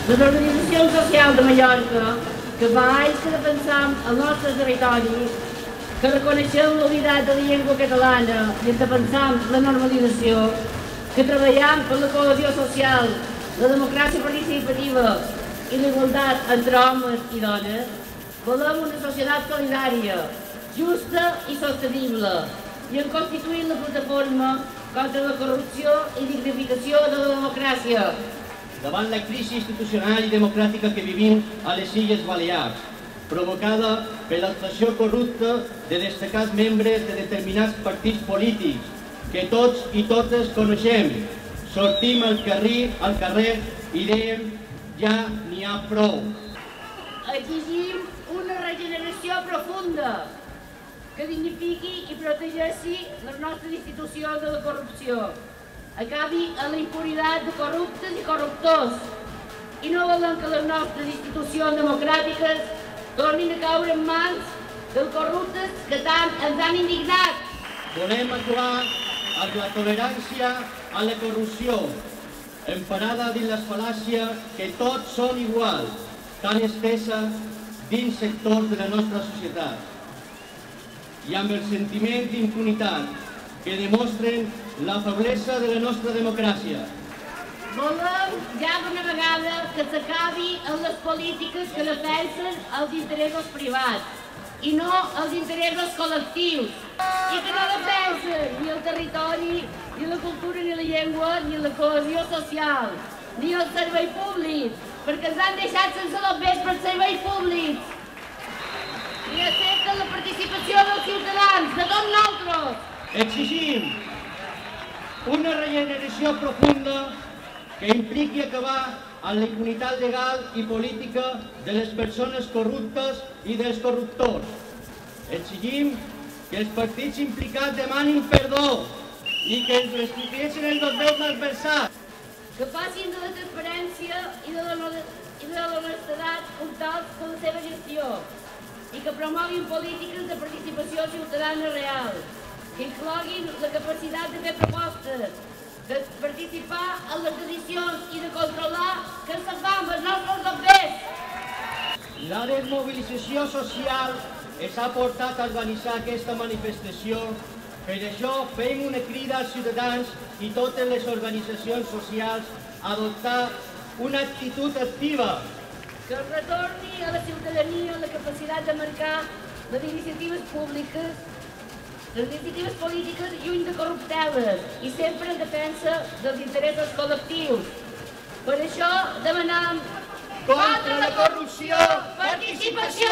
Les organitzacions socials de Mallorca, que fa anys que defensam el nostre territori, que reconeixem la unitat de la llengua catalana i en defensam la normalització, que treballem per la cohesió social, la democràcia participativa i la igualtat entre homes i dones, volem una societat solidària, justa i sostenible, i hem constituït la plataforma contra la corrupció i dignificació de la democràcia. Davant la crisi institucional i democràtica que vivim a les Illes Balears, provocada per l'actuació corrupta de destacats membres de determinats partits polítics que tots i totes coneixem, sortim al carrer i diem ja n'hi ha prou. Exigim una regeneració profunda que dignifiqui i protegeixi les nostres institucions de la corrupció, acabi amb la impunitat de corruptes i corruptors, i no volem que les nostres institucions democràtiques tornin a caure en mans dels corruptes que tant ens han indignat. Volem actuar amb la tolerància a la corrupció, emparada dins la fal·làcia que tots són iguals, tan estesa dins sectors de la nostra societat, i amb el sentiment d'impunitat que demostren la feblesa de la nostra democràcia. Volem ja d'una vegada que s'acabi amb les polítiques que defensen els interessos privats i no els interessos col·lectius, i que no defensen ni el territori, ni la cultura, ni la llengua, ni la cohesió social, ni el servei públic, perquè ens han deixat sense els serveis públics. Ni accepten la participació dels ciutadans, de tots nosaltres. Exigim una regeneració profunda que impliqui acabar amb la impunitat legal i política de les persones corruptes i dels corruptors. Exigim que els partits implicats demanin perdó i que ens restitueixin els deures malversats. Que facin de la transparència i de l'honestedat un tal per la seva gestió i que promoguin polítiques de participació ciutadana real, que incloguin la capacitat de fer propostes, de participar en les decisions i de controlar que se fa amb els nostres deures. La desmobilització social ens ha portat a organitzar aquesta manifestació. Per això fem una crida als ciutadans i totes les organitzacions socials a adoptar una actitud activa. Que retorni a la ciutadania la capacitat de marcar les iniciatives públiques, les iniciatives polítiques lluny de corrupteles i sempre en defensa dels interessos col·lectius. Per això demanam contra la corrupció, participació!